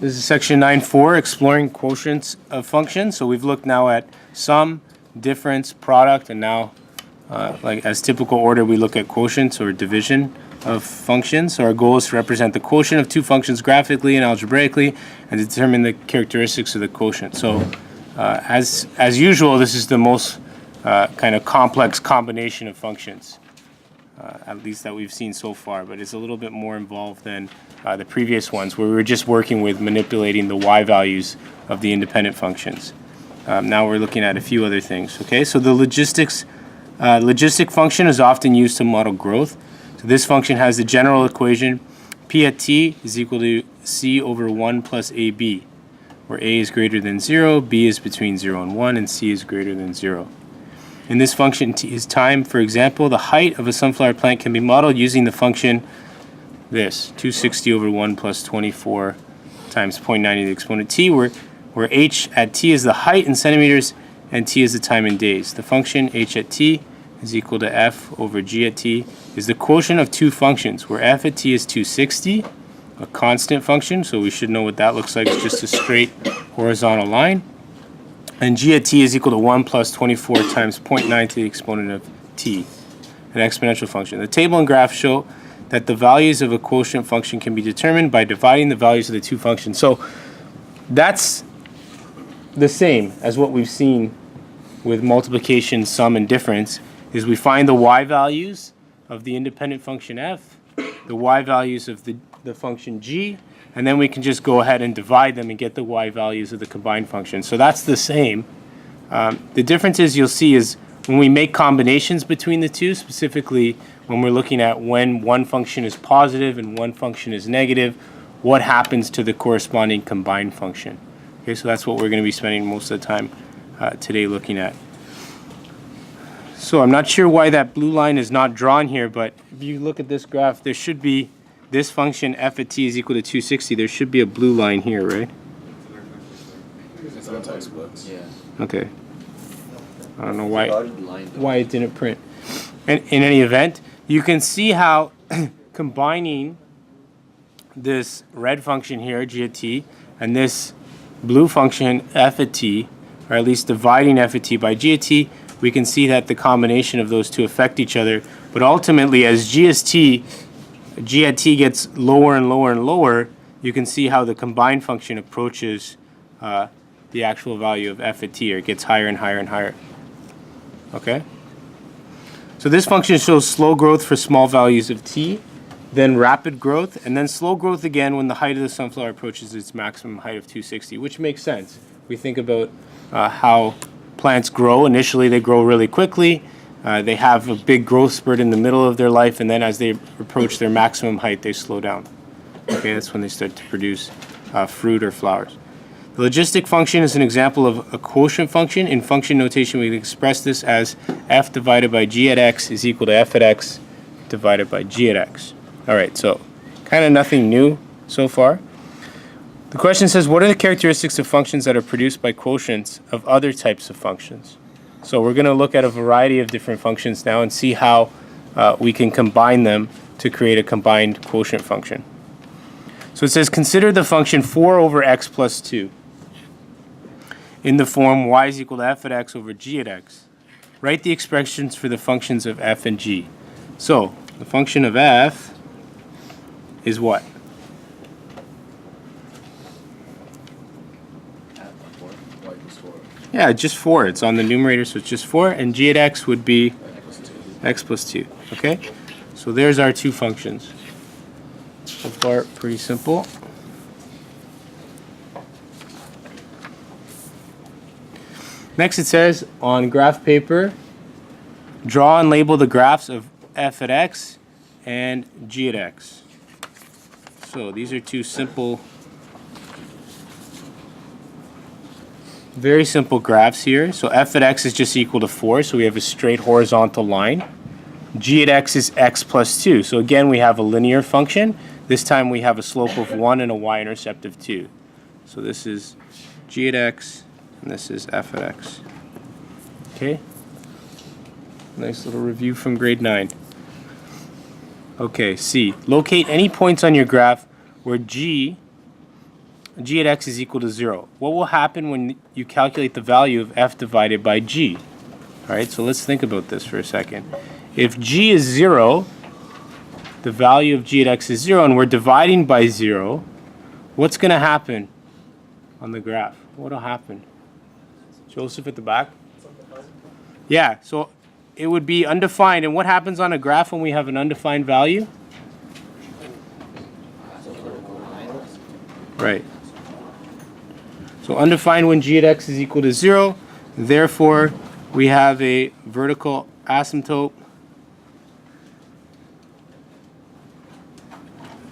This is section 9.4, exploring quotients of functions. So we've looked now at sum, difference, product, and now, like as typical order, we look at quotients or division of functions. So our goal is to represent the quotient of two functions graphically and algebraically and determine the characteristics of the quotient. So as usual, this is the most kind of complex combination of functions, at least that we've seen so far, but it's a little bit more involved than the previous ones where we were just working with manipulating the y values of the independent functions. Now we're looking at a few other things. Okay, so the logistic function is often used to model growth. So this function has the general equation p at t is equal to c over 1 plus ab, where a is greater than 0, b is between 0 and 1, and c is greater than 0. In this function t is time. For example, the height of a sunflower plant can be modeled using the function this, 260 over 1 plus 24 times 0.90 to the exponent t, where h at t is the height in centimeters and t is the time in days. The function h at t is equal to f over g at t is the quotient of two functions, where f at t is 260, a constant function, so we should know what that looks like. It's just a straight horizontal line. And g at t is equal to 1 plus 24 times 0.9 to the exponent of t, an exponential function. The table and graph show that the values of a quotient function can be determined by dividing the values of the two functions. So that's the same as what we've seen with multiplication, sum, and difference, is we find the y values of the independent function f, the y values of the function g, and then we can just go ahead and divide them and get the y values of the combined function. So that's the same. The differences you'll see is when we make combinations between the two, specifically when we're looking at when one function is positive and one function is negative, what happens to the corresponding combined function. Okay, so that's what we're going to be spending most of the time today looking at. So I'm not sure why that blue line is not drawn here, but if you look at this graph, there should be this function f at t is equal to 260. There should be a blue line here, right? It's on textbooks. Yeah. Okay. I don't know why it didn't print. And in any event, you can see how combining this red function here, g at t, and this blue function f at t, or at least dividing f at t by g at t, we can see that the combination of those two affect each other. But ultimately, as g at t gets lower and lower and lower, you can see how the combined function approaches the actual value of f at t, or it gets higher and higher and higher. Okay? So this function shows slow growth for small values of t, then rapid growth, and then slow growth again when the height of the sunflower approaches its maximum height of 260, which makes sense. We think about how plants grow. Initially, they grow really quickly. They have a big growth spurt in the middle of their life, and then as they approach their maximum height, they slow down. Okay, that's when they start to produce fruit or flowers. The logistic function is an example of a quotient function. In function notation, we can express this as f divided by g at x is equal to f at x divided by g at x. All right, so kind of nothing new so far. The question says, what are the characteristics of functions that are produced by quotients of other types of functions? So we're going to look at a variety of different functions now and see how we can combine them to create a combined quotient function. So it says, consider the function 4 over x plus 2 in the form y is equal to f at x over g at x. Write the expressions for the functions of f and g. So the function of f is what? Yeah, just 4. It's on the numerator, so it's just 4. And g at x would be x plus 2. Okay? So there's our two functions. So far, pretty simple. Next it says, on graph paper, draw and label the graphs of f at x and g at x. So these are two simple, very simple graphs here. So f at x is just equal to 4, so we have a straight horizontal line. G at x is x plus 2. So again, we have a linear function. This time we have a slope of 1 and a y-intercept of 2. So this is g at x, and this is f at x. Okay? Nice little review from grade 9. Okay, C. Locate any points on your graph where g g at x is equal to 0. What will happen when you calculate the value of f divided by g? All right, so let's think about this for a second. If g is 0, the value of g at x is 0, and we're dividing by 0, what's going to happen on the graph? What will happen? Joseph at the back? Yeah, so it would be undefined. And what happens on a graph when we have an undefined value? Right. So undefined when g at x is equal to 0. Therefore, we have a vertical asymptote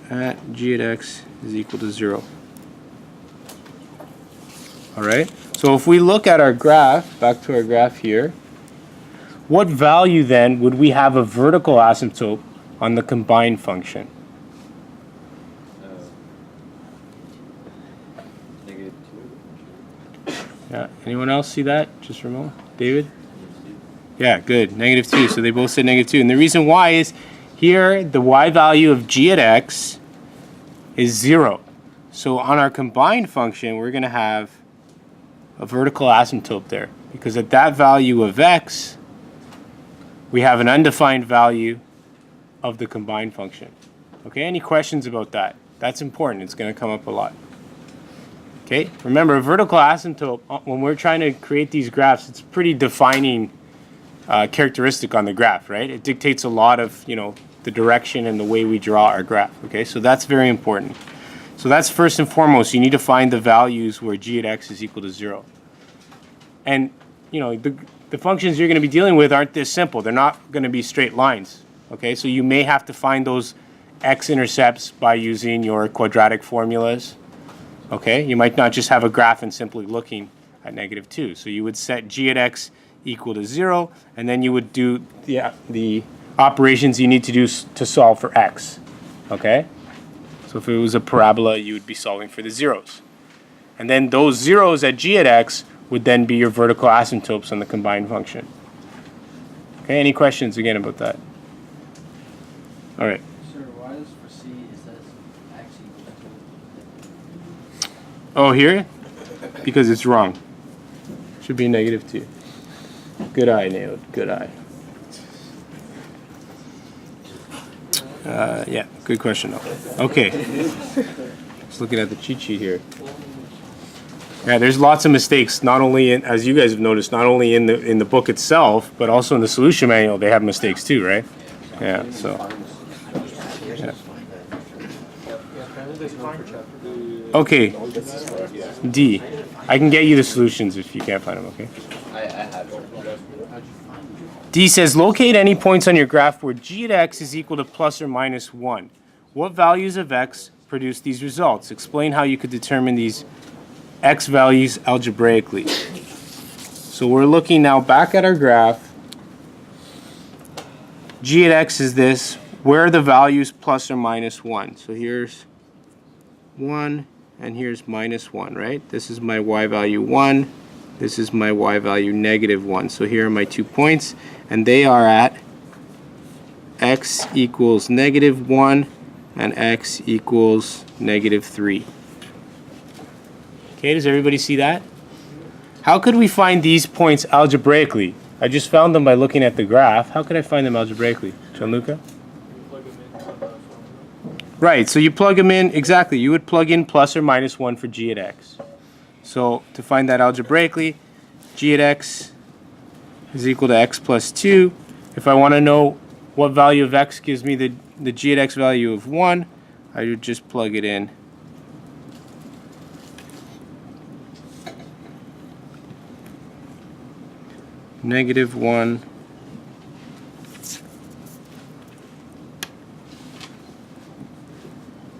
at g at x is equal to 0. All right. So if we look at our graph, back to our graph here, what value then would we have a vertical asymptote on the combined function? -2. Yeah. Anyone else see that? Just Ramon? David? Yeah, good. -2. So they both said -2. And the reason why is here the y value of g at x is 0. So on our combined function, we're going to have a vertical asymptote there. Because at that value of x, we have an undefined value of the combined function. Okay, any questions about that? That's important. It's going to come up a lot. Okay, remember a vertical asymptote, when we're trying to create these graphs, it's a pretty defining characteristic on the graph, right? It dictates a lot of, the direction and the way we draw our graph. Okay, so that's very important. So that's first and foremost. You need to find the values where g at x is equal to 0. And, the functions you're going to be dealing with aren't this simple. They're not going to be straight lines. Okay, so you may have to find those x-intercepts by using your quadratic formulas. Okay, you might not just have a graph and simply looking at -2. So you would set g at x equal to 0, and then you would do the operations you need to do to solve for x. Okay, so if it was a parabola, you would be solving for the zeros. And then those zeros at g at x would then be your vertical asymptotes on the combined function. Okay, any questions again about that? All right. Sir, why does for C it says actually Oh, here? Because it's wrong. Should be -2. Good eye, Nailed. Good eye. Yeah, good question though. Okay. Just looking at the cheat sheet here. Yeah, there's lots of mistakes, not only in, as you guys have noticed, not only in the book itself, but also in the solution manual. They have mistakes too, right? Yeah. So. Yeah. Okay. D. I can get you the solutions if you can't find them. Okay. I have it. D says locate any points on your graph where g at x is equal to plus or minus 1. What values of x produce these results? Explain how you could determine these x values algebraically. So we're looking now back at our graph. G at x is this. Where are the values plus or minus 1? So here's 1 and here's -1, right? This is my y value 1. This is my y value -1. So here are my 2 points, and they are at x equals -1 and x equals -3. Okay, does everybody see that? How could we find these points algebraically? I just found them by looking at the graph. How could I find them algebraically? Gianluca? Right, so you plug them in, exactly. You would plug in plus or minus 1 for g at x. So to find that algebraically, g at x is equal to x plus 2. If I want to know what value of x gives me the g at x value of 1, I would just plug it in. -1.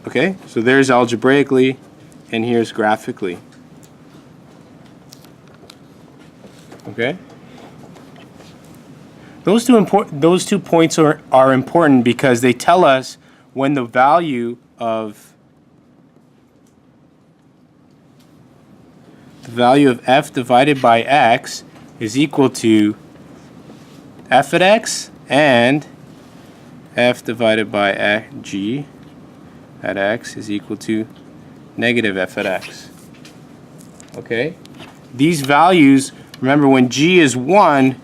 Okay, so there's algebraically, and here's graphically. Okay? Those two points are important because they tell us when the value of f divided by x is equal to f at x and f divided by g at x is equal to negative f at x. Okay? These values, remember when g is 1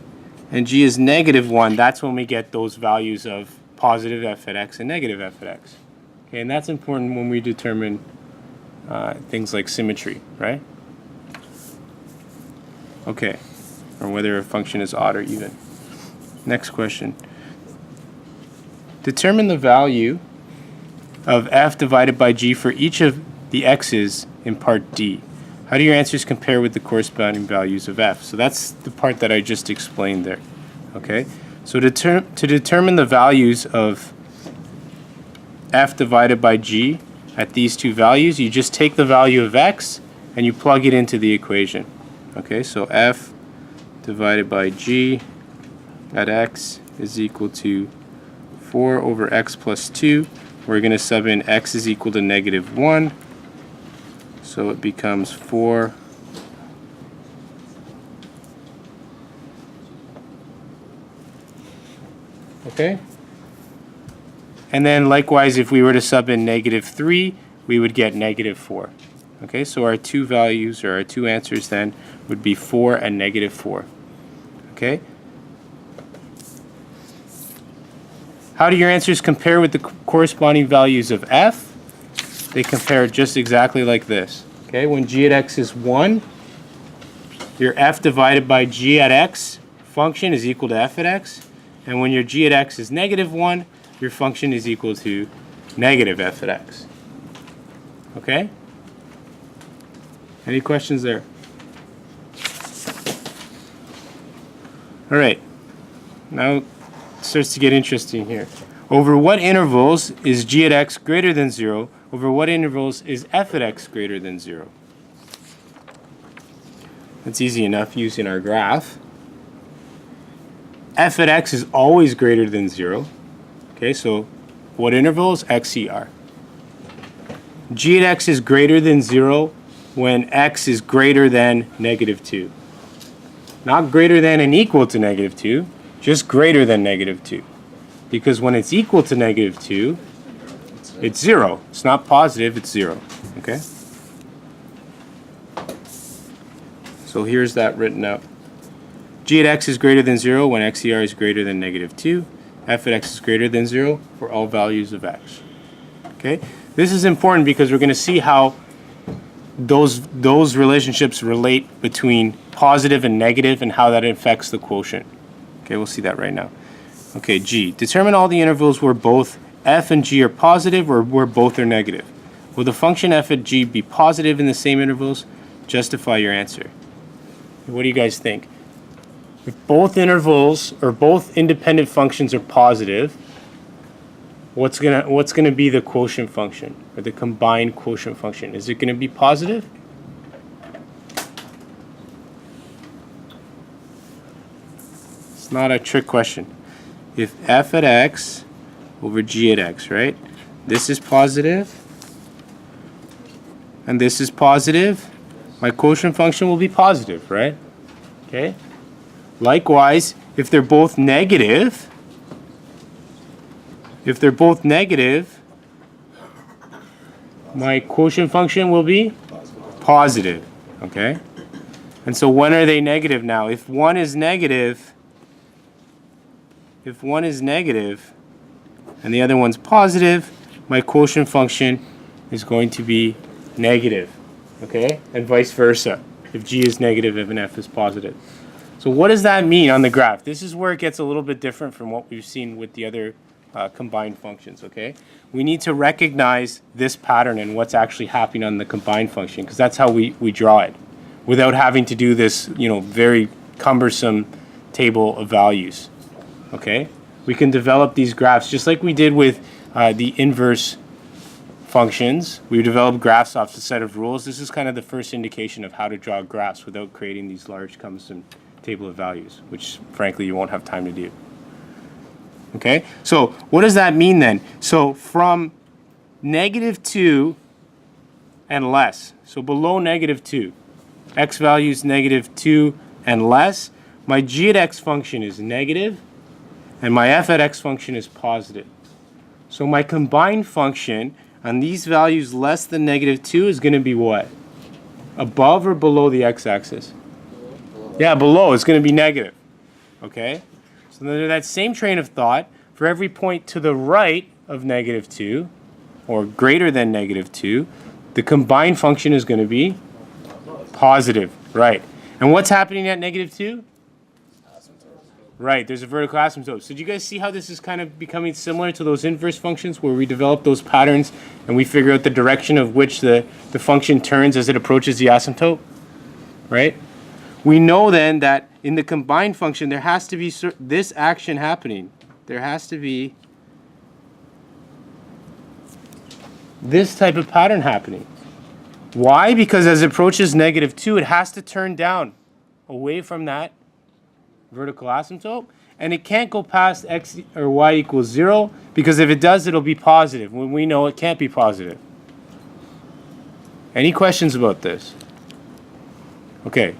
and g is negative 1, that's when we get those values of positive f at x and negative f at x. Okay, and that's important when we determine things like symmetry, right? Okay, or whether a function is odd or even. Next question. Determine the value of f divided by g for each of the x's in part D. How do your answers compare with the corresponding values of f? So that's the part that I just explained there. Okay, so to determine the values of f divided by g at these two values, you just take the value of x and you plug it into the equation. Okay, so f divided by g at x is equal to 4 over x plus 2. We're going to sub in x is equal to negative 1. So it becomes 4 okay? And then likewise, if we were to sub in negative 3, we would get negative 4. Okay, so our two values, or our two answers then, would be 4 and negative 4. Okay? How do your answers compare with the corresponding values of f? They compare just exactly like this. Okay, when g at x is 1, your f divided by g at x function is equal to f at x. And when your g at x is negative 1, your function is equal to negative f at x. Okay? Any questions there? All right. Now it starts to get interesting here. Over what intervals is g at x greater than 0? Over what intervals is f at x greater than 0? That's easy enough using our graph. F at x is always greater than 0. Okay, so what intervals? XCR. G at x is greater than 0 when x is greater than negative 2. Not greater than and equal to negative 2, just greater than negative 2. Because when it's equal to negative 2, it's 0. It's not positive, it's 0. Okay? So here's that written out. G at x is greater than 0 when XCR is greater than negative 2. F at x is greater than 0 for all values of x. Okay? This is important because we're going to see how those relationships relate between positive and negative and how that affects the quotient. Okay, we'll see that right now. Okay, G. Determine all the intervals where both f and g are positive or where both are negative. Will the function f at g be positive in the same intervals? Justify your answer. What do you guys think? If both intervals or both independent functions are positive, what's gonna be the quotient function or the combined quotient function? Is it gonna be positive? It's not a trick question. If f at x over g at x, right? This is positive and this is positive, my quotient function will be positive, right? Okay? Likewise, if they're both negative, my quotient function will be positive, okay? And so when are they negative now? If one is negative and the other one's positive, my quotient function is going to be negative, okay? And vice versa, if g is negative and f is positive. So what does that mean on the graph? This is where it gets a little bit different from what we've seen with the other combined functions, okay? We need to recognize this pattern and what's actually happening on the combined function, because that's how we draw it, without having to do this, very cumbersome table of values, okay? We can develop these graphs just like we did with the inverse functions. We developed graphs off a set of rules. This is kind of the first indication of how to draw graphs without creating these large cumbersome table of values, which frankly you won't have time to do. Okay, so what does that mean then? So from -2 and less, so below -2, x values -2 and less, my g at x function is negative and my f at x function is positive. So my combined function on these values less than negative 2 is going to be what? Above or below the x-axis? Yeah, below. It's going to be negative. Okay? So under that same train of thought, for every point to the right of negative 2, or greater than negative 2, the combined function is going to be positive. Right. And what's happening at negative 2? Right, there's a vertical asymptote. So do you guys see how this is kind of becoming similar to those inverse functions where we develop those patterns and we figure out the direction of which the function turns as it approaches the asymptote? Right? We know then that in the combined function there has to be this action happening. There has to be this type of pattern happening. Why? Because as it approaches negative 2, it has to turn down away from that vertical asymptote, and it can't go past x or y equals 0, because if it does, it'll be positive, when we know it can't be positive. Any questions about this? Okay.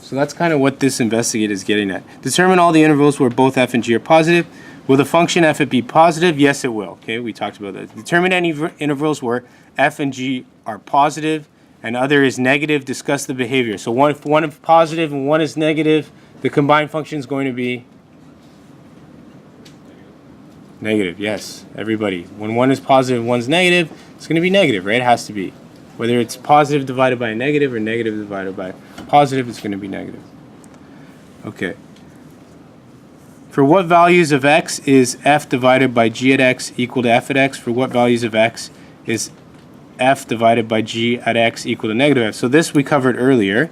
So that's kind of what this investigator is getting at. Determine all the intervals where both f and g are positive. Will the function f be positive? Yes, it will. Okay, we talked about that. Determine any intervals where f and g are positive and other is negative. Discuss the behavior. So if one is positive and one is negative, the combined function is going to be negative. Yes, everybody. When one is positive and one's negative, it's going to be negative, right? It has to be. Whether it's positive divided by a negative or negative divided by positive, it's going to be negative. Okay. For what values of x is f divided by g at x equal to f at x? For what values of x is f divided by g at x equal to negative f? So this we covered earlier,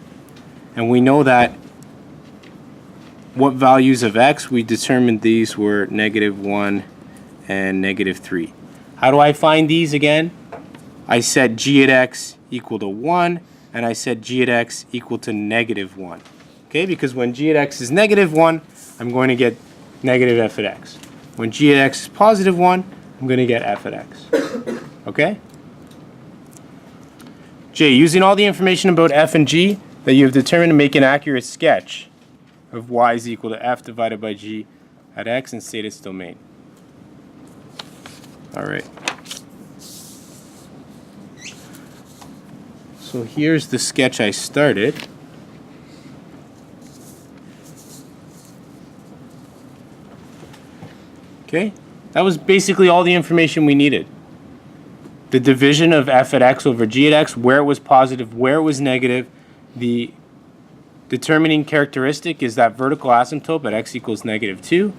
and we know that what values of x, we determined these were negative 1 and negative 3. How do I find these again? I set g at x equal to 1, and I set g at x equal to negative 1. Okay, because when g at x is negative 1, I'm going to get negative f at x. When g at x is positive 1, I'm going to get f at x. Okay? J, using all the information about f and g that you have determined to make an accurate sketch of y is equal to f divided by g at x and state its domain. All right. So here's the sketch I started. Okay, that was basically all the information we needed. The division of f at x over g at x, where it was positive, where it was negative. The determining characteristic is that vertical asymptote at x equals negative 2.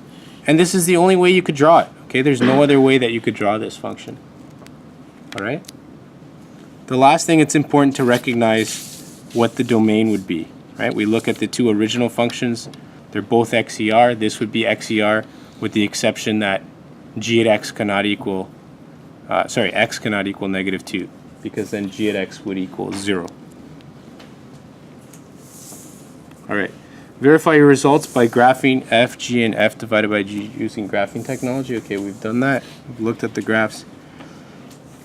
And this is the only way you could draw it. Okay, there's no other way that you could draw this function. All right? The last thing, it's important to recognize what the domain would be. Right? We look at the two original functions. They're both XER. This would be XER with the exception that g at x cannot equal x cannot equal negative 2, because then g at x would equal 0. All right. Verify your results by graphing f, g, and f divided by g using graphing technology. Okay, we've done that. We've looked at the graphs.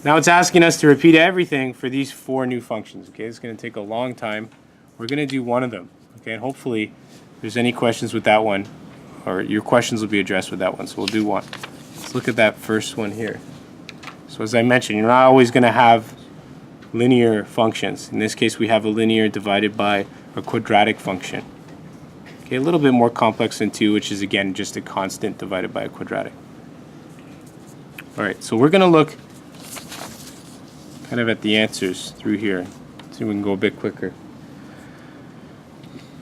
Now it's asking us to repeat everything for these 4 new functions. Okay, it's going to take a long time. We're going to do one of them. Okay, and hopefully if there's any questions with that one, or your questions will be addressed with that one. So we'll do one. Let's look at that first one here. So as I mentioned, you're not always going to have linear functions. In this case, we have a linear divided by a quadratic function. Okay, a little bit more complex than 2, which is again just a constant divided by a quadratic. All right, so we're going to look kind of at the answers through here. See if we can go a bit quicker.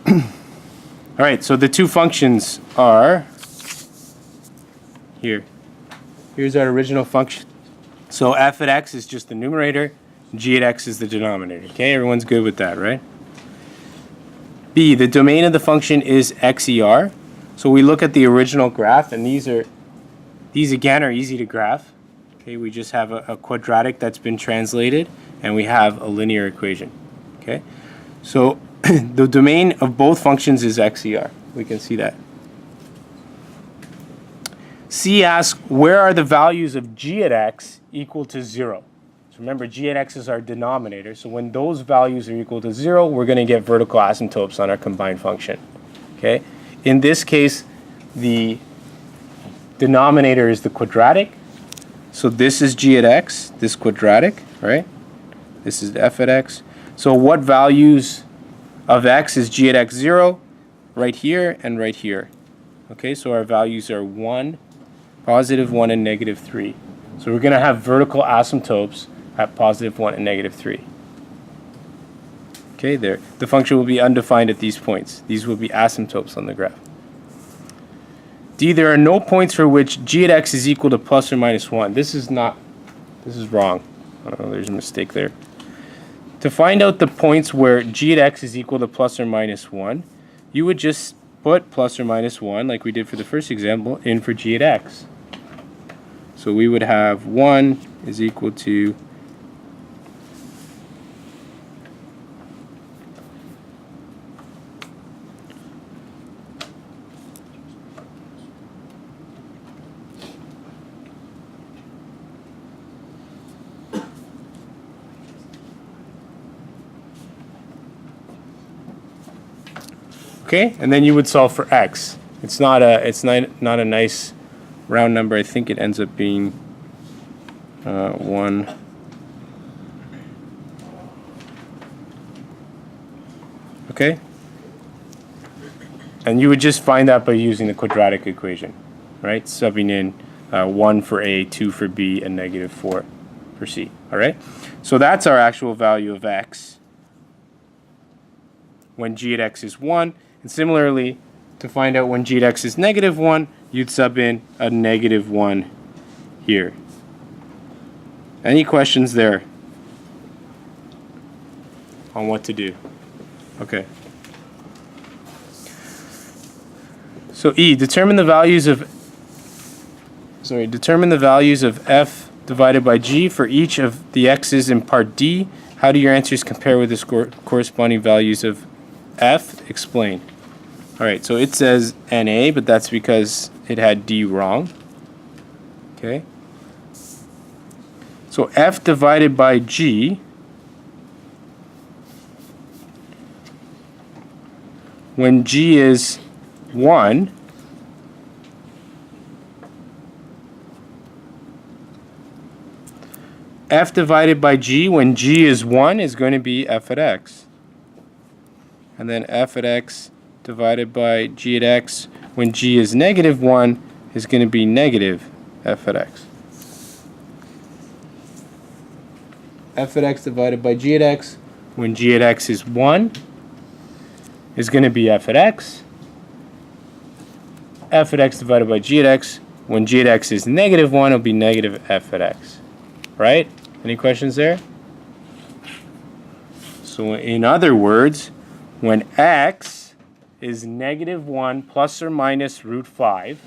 All right, so the two functions are here. Here's our original function. So f at x is just the numerator, g at x is the denominator. Okay, everyone's good with that, right? B, the domain of the function is XER. So we look at the original graph, and these again are easy to graph. Okay, we just have a quadratic that's been translated, and we have a linear equation. Okay, so the domain of both functions is XER. We can see that. C asks, where are the values of g at x equal to 0? So remember, g at x is our denominator. So when those values are equal to 0, we're going to get vertical asymptotes on our combined function. Okay? In this case, the denominator is the quadratic, So this is g at x, this quadratic, right? This is f at x. So what values of x is g at x 0? Right here and right here. Okay, so our values are 1, positive 1, and negative 3. So we're going to have vertical asymptotes at positive 1 and negative 3. Okay, there. The function will be undefined at these points. These will be asymptotes on the graph. D, there are no points for which g at x is equal to plus or minus 1. This is wrong. Oh, there's a mistake there. To find out the points where g at x is equal to plus or minus 1, you would just put plus or minus 1, like we did for the first example, in for g at x. So we would have 1 is equal to okay, and then you would solve for x. It's not a nice round number. I think it ends up being 1. Okay, and you would just find that by using the quadratic equation, right? Subbing in 1 for A, 2 for B, and negative 4 for C. All right, so that's our actual value of x when g at x is 1. And similarly, to find out when g at x is negative 1, you'd sub in a negative 1 here. Any questions there on what to do? Okay. So E, determine the values of f divided by g for each of the x's in part D. How do your answers compare with the corresponding values of f? Explain. All right, so it says NA, but that's because it had D wrong. Okay. So f divided by g, when g is 1, f divided by g when g is 1 is going to be f at x. And then f at x divided by g at x when g is negative 1 is going to be negative f at x. F at x divided by g at x when g at x is 1 is going to be f at x. F at x divided by g at x when g at x is negative 1 will be negative f at x. Right? Any questions there? So in other words, when x is negative 1 plus or minus root 5,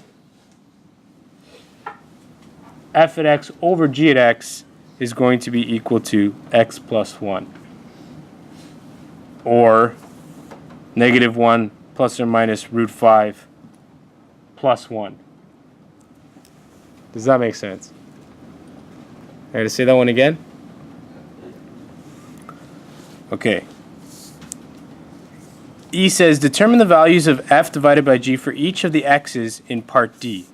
f at x over g at x is going to be equal to x plus 1. Or negative 1 plus or minus root 5 plus 1. Does that make sense? I gotta say that one again? Okay. E says, determine the values of f divided by g for each of the x's in part D.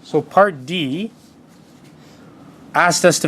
So part D asked us to